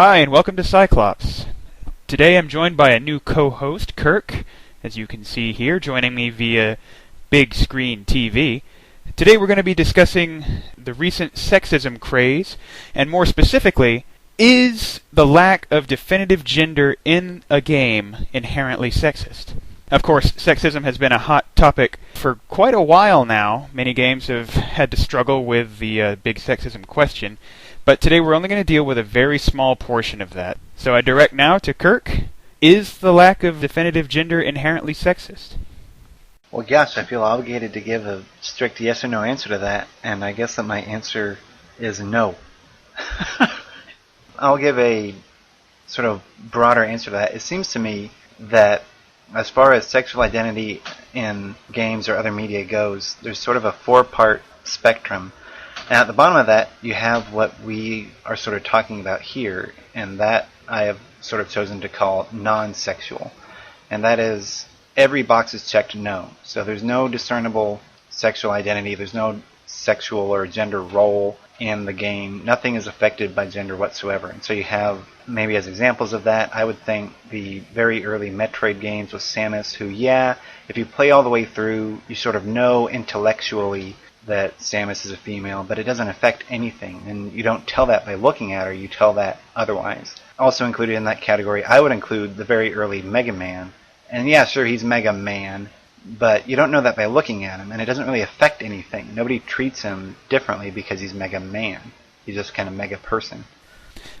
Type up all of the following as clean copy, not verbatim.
Hi, and welcome to PSYCHlops. Today I'm joined by a new co-host, Kirk, as you can see here, joining me via big screen TV. Today we're going to be discussing the recent sexism craze, and more specifically, is the lack of definitive gender in a game inherently sexist? Of course, sexism has been a hot topic for quite a while now. Many games have had to struggle with the big sexism question. But today we're only going to deal with a very small portion of that. So I direct now to Kirk. Is the lack of definitive gender inherently sexist? Well, gosh, I feel obligated to give a strict yes or no answer to that, and I guess that my answer is no. I'll give a sort of broader answer to that. It seems to me that as far as sexual identity in games or other media goes, there's sort of a four-part spectrum. Now, at the bottom of that, you have what we are sort of talking about here, and that I have sort of chosen to call non-sexual. And that is, every box is checked no. So there's no discernible sexual identity, there's no sexual or gender role in the game. Nothing is affected by gender whatsoever. And so you have, maybe as examples of that, I would think the very early Metroid games with Samus, who, if you play all the way through, you sort of know intellectually that Samus is a female, but it doesn't affect anything, and you don't tell that by looking at her, you tell that otherwise. Also included in that category, I would include the very early Mega Man, and yeah, sure, he's Mega Man, but you don't know that by looking at him, and it doesn't really affect anything. Nobody treats him differently because he's Mega Man. He's just kind of Mega person.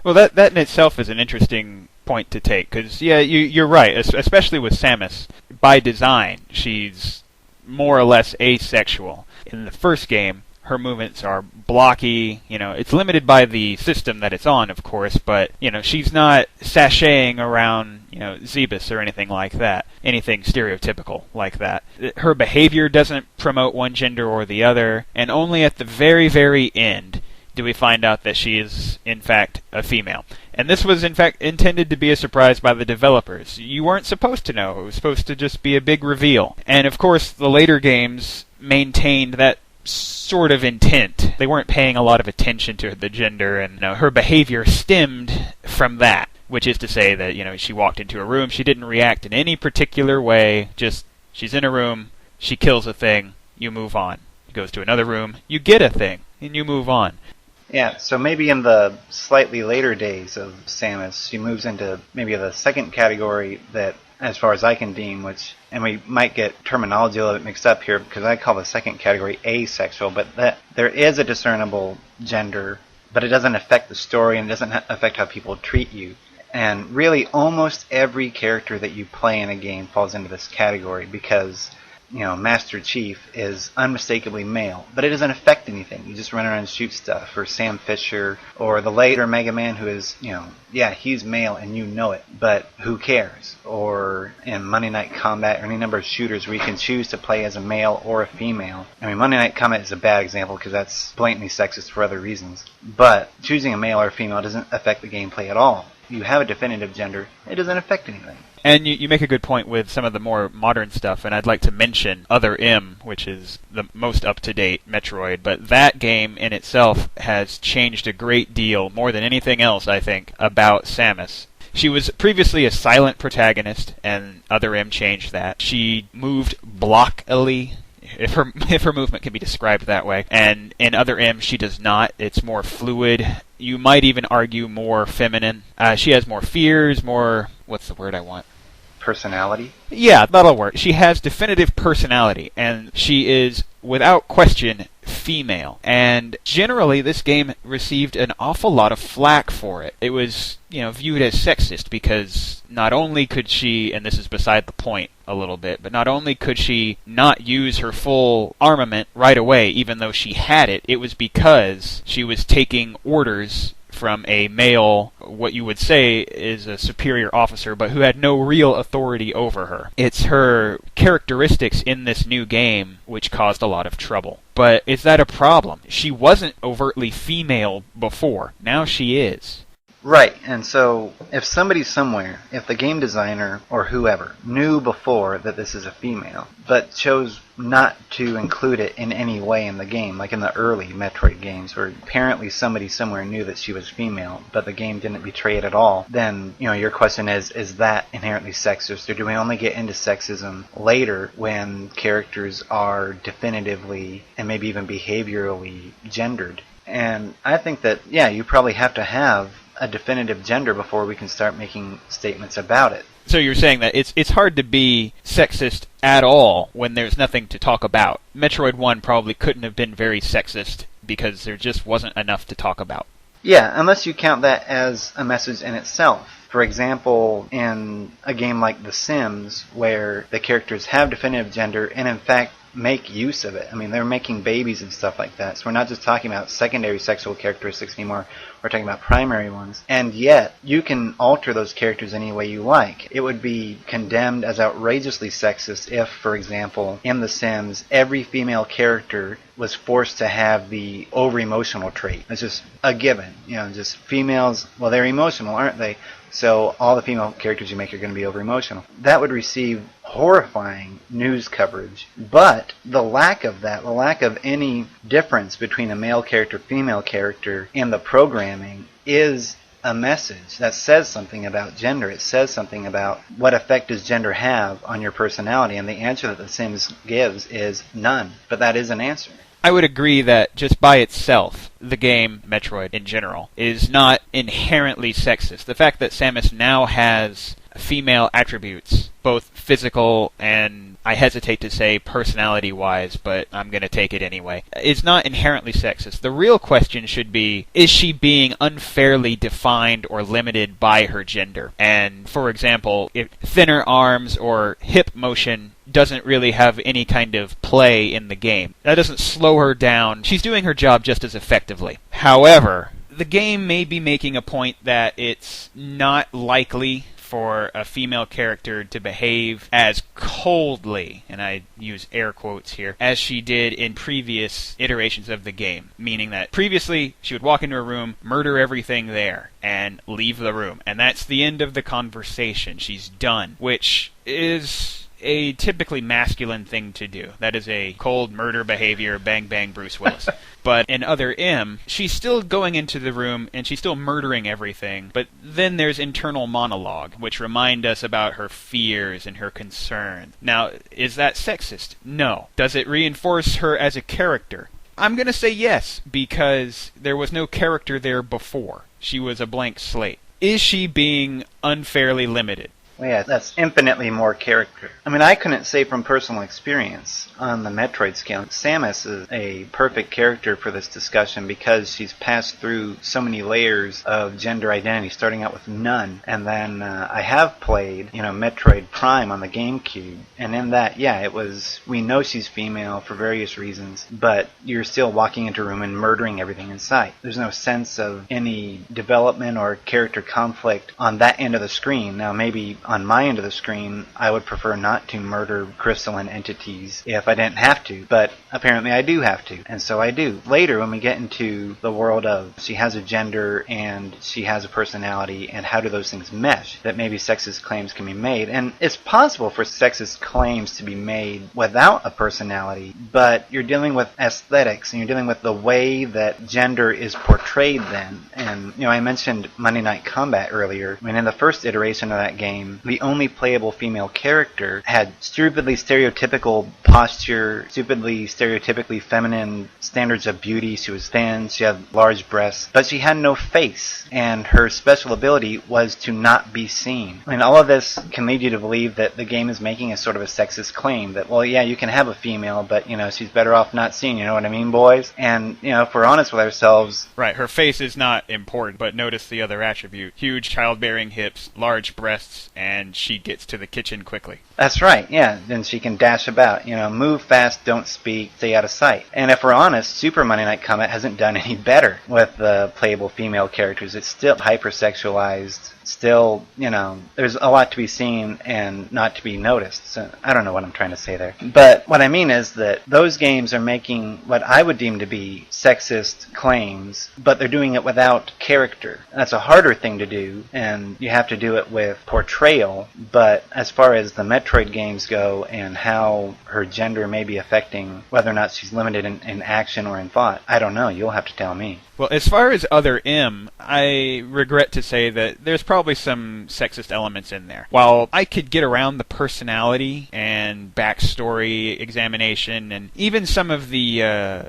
Well, that in itself is an interesting point to take, because, you're right, especially with Samus. By design, she's more or less asexual. In the first game, her movements are blocky, it's limited by the system that it's on, of course, but, she's not sashaying around, Zebus or anything like that, anything stereotypical like that. Her behavior doesn't promote one gender or the other, and only at the very, very end do we find out that she is, in fact, a female. And this was, in fact, intended to be a surprise by the developers. You weren't supposed to know. It was supposed to just be a big reveal. And, of course, the later games maintained that sort of intent. They weren't paying a lot of attention to the gender, and her behavior stemmed from that, which is to say that, she walked into a room, she didn't react in any particular way, just she's in a room, she kills a thing, you move on. She goes to another room, you get a thing, and you move on. Yeah, so maybe in the slightly later days of Samus, she moves into maybe the second category that, as far as I can deem, and we might get terminology a little bit mixed up here because I call the second category asexual, but that there is a discernible gender, but it doesn't affect the story and it doesn't affect how people treat you. And really, almost every character that you play in a game falls into this category because, Master Chief is unmistakably male, but it doesn't affect anything. You just run around and shoot stuff. Or Sam Fisher, or the later Mega Man who is, he's male and you know it, but who cares? Or in Monday Night Combat, or any number of shooters where you can choose to play as a male or a female. I mean, Monday Night Combat is a bad example because that's blatantly sexist for other reasons. But choosing a male or a female doesn't affect the gameplay at all. You have a definitive gender, it doesn't affect anything. And you make a good point with some of the more modern stuff, and I'd like to mention Other M, which is the most up-to-date Metroid, but that game in itself has changed a great deal, more than anything else, I think, about Samus. She was previously a silent protagonist, and Other M changed that. She moved blockily, if her movement can be described that way, and in Other M she does not. It's more fluid. You might even argue more feminine. She has more fears, more... what's the word I want? Personality? Yeah, that'll work. She has definitive personality, and she is, without question, female. And generally, this game received an awful lot of flack for it. It was, viewed as sexist because not only could she, and this is beside the point a little bit, but not only could she not use her full armament right away, even though she had it, it was because she was taking orders from a male, what you would say is a superior officer, but who had no real authority over her. It's her characteristics in this new game which caused a lot of trouble. But is that a problem? She wasn't overtly female before. Now she is. Right, and so if somebody somewhere, if the game designer or whoever knew before that this is a female, but chose not to include it in any way in the game, like in the early Metroid games where apparently somebody somewhere knew that she was female, but the game didn't betray it at all, then, your question is that inherently sexist, or do we only get into sexism later when characters are definitively and maybe even behaviorally gendered? And I think that, you probably have to have a definitive gender before we can start making statements about it. So you're saying that it's hard to be sexist at all when there's nothing to talk about. Metroid 1 probably couldn't have been very sexist because there just wasn't enough to talk about. Yeah, unless you count that as a message in itself. For example, in a game like The Sims, where the characters have definitive gender and in fact make use of it. I mean, they're making babies and stuff like that. So we're not just talking about secondary sexual characteristics anymore. We're talking about primary ones. And yet, you can alter those characters any way you like. It would be condemned as outrageously sexist if, for example, in The Sims, every female character was forced to have the over-emotional trait. It's just a given. Just females, well, they're emotional, aren't they? So all the female characters you make are going to be over-emotional. That would receive horrifying news coverage. But the lack of that, the lack of any difference between a male character, female character in the programming is a message that says something about gender. It says something about what effect does gender have on your personality. And the answer that The Sims gives is none. But that is an answer. I would agree that just by itself, the game, Metroid in general, is not inherently sexist. The fact that Samus now has female attributes, both physical and, I hesitate to say personality-wise, but I'm going to take it anyway, is not inherently sexist. The real question should be, is she being unfairly defined or limited by her gender? And, for example, if thinner arms or hip motion doesn't really have any kind of play in the game, that doesn't slow her down. She's doing her job just as effectively. However, the game may be making a point that it's not likely for a female character to behave as coldly, and I use air quotes here, as she did in previous iterations of the game. Meaning that previously, she would walk into a room, murder everything there, and leave the room. And that's the end of the conversation. She's done. Which is a typically masculine thing to do. That is a cold murder behavior, bang bang Bruce Willis. But in Other M, she's still going into the room and she's still murdering everything, but then there's internal monologue, which remind us about her fears and her concerns. Now, is that sexist? No. Does it reinforce her as a character? I'm going to say yes, because there was no character there before. She was a blank slate. Is she being unfairly limited? Well, yeah, that's infinitely more character. I mean, I couldn't say from personal experience on the Metroid scale. Samus is a perfect character for this discussion because she's passed through so many layers of gender identity, starting out with none. And then I have played, Metroid Prime on the GameCube. And in that, we know she's female for various reasons, but you're still walking into a room and murdering everything in sight. There's no sense of any development or character conflict on that end of the screen. Now, maybe on my end of the screen, I would prefer not to murder crystalline entities if I didn't have to, but apparently I do have to, and so I do. Later, when we get into the world of she has a gender and she has a personality, and how do those things mesh, that maybe sexist claims can be made. And it's possible for sexist claims to be made without a personality, but you're dealing with aesthetics, and you're dealing with the way that gender is portrayed then. And, I mentioned Monday Night Combat earlier. I mean, in the first iteration of that game, the only playable female character had stupidly stereotypical posture, stupidly stereotypically feminine standards of beauty. She was thin, she had large breasts, but she had no face, and her special ability was to not be seen. I mean, all of this can lead you to believe that the game is making a sort of a sexist claim that, well, yeah, you can have a female, but, she's better off not seen, you know what I mean, boys? And, if we're honest with ourselves... Right, her face is not important, but notice the other attribute. Huge childbearing hips, large breasts, and she gets to the kitchen quickly. That's right, yeah. Then she can dash about. Move fast, don't speak, stay out of sight. And if we're honest, Super Monday Night Combat hasn't done any better with the playable female characters. It's still hypersexualized still, there's a lot to be seen and not to be noticed. So I don't know what I'm trying to say there. But what I mean is that those games are making what I would deem to be sexist claims, but they're doing it without character. That's a harder thing to do, and you have to do it with portrayal. But as far as the Metroid games go and how her gender may be affecting whether or not she's limited in action or in thought, I don't know. You'll have to tell me. Well, as far as Other M, I regret to say that there's probably some sexist elements in there. While I could get around the personality and backstory examination and even some of the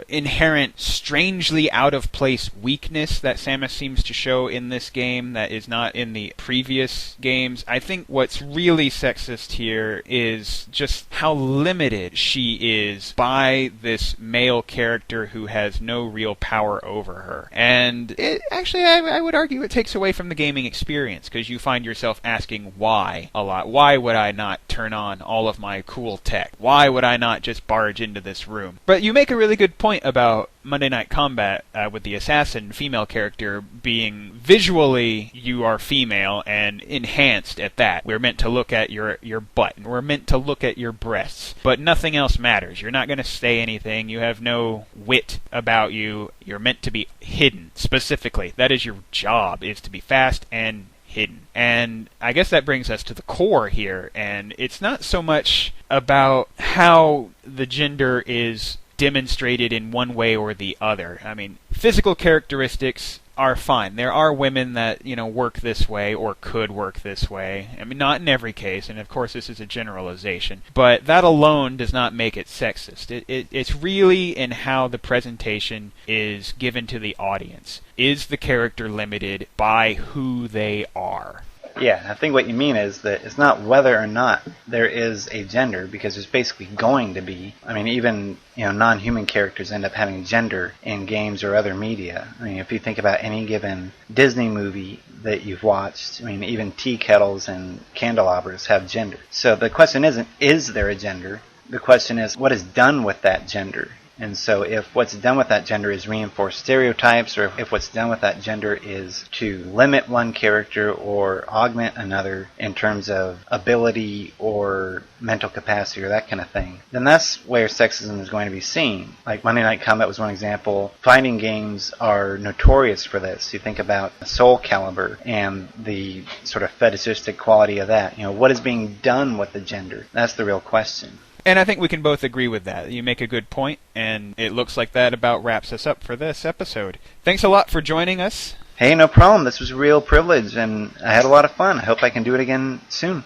inherent, strangely out-of-place weakness that Samus seems to show in this game that is not in the previous games, I think what's really sexist here is just how limited she is by this male character who has no real power over her. And actually, I would argue it takes away from the gaming experience, because you find yourself asking why a lot. Why would I not turn on all of my cool tech? Why would I not just barge into this room? But you make a really good point about Monday Night Combat with the assassin female character being visually you are female and enhanced at that. We're meant to look at your butt, and we're meant to look at your breasts, but nothing else matters. You're not going to say anything. You have no wit about you. You're meant to be hidden specifically. That is your job, is to be fast and hidden. And I guess that brings us to the core here, and it's not so much about how the gender is demonstrated in one way or the other. I mean, physical characteristics are fine. There are women that, work this way or could work this way. I mean, not in every case, and of course this is a generalization, but that alone does not make it sexist. It's really in how the presentation is given to the audience. Is the character limited by who they are? Yeah, I think what you mean is that it's not whether or not there is a gender, because there's basically going to be. I mean, even non-human characters end up having gender in games or other media. I mean, if you think about any given Disney movie that you've watched, I mean, even tea kettles and candelabras have gender. So the question isn't, is there a gender? The question is, what is done with that gender? And so if what's done with that gender is reinforce stereotypes, or if what's done with that gender is to limit one character or augment another in terms of ability or mental capacity or that kind of thing, then that's where sexism is going to be seen. Like Monday Night Combat was one example. Fighting games are notorious for this. You think about Soul Calibur and the sort of fetishistic quality of that. What is being done with the gender? That's the real question. And I think we can both agree with that. You make a good point, and it looks like that about wraps us up for this episode. Thanks a lot for joining us. Hey, no problem. This was a real privilege, and I had a lot of fun. I hope I can do it again soon.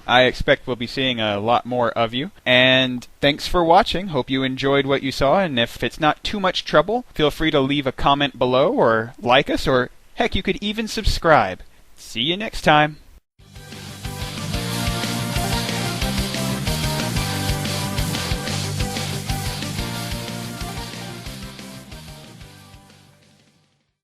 I expect we'll be seeing a lot more of you. And thanks for watching. Hope you enjoyed what you saw, and if it's not too much trouble, feel free to leave a comment below, or like us, or heck, you could even subscribe. See you next time.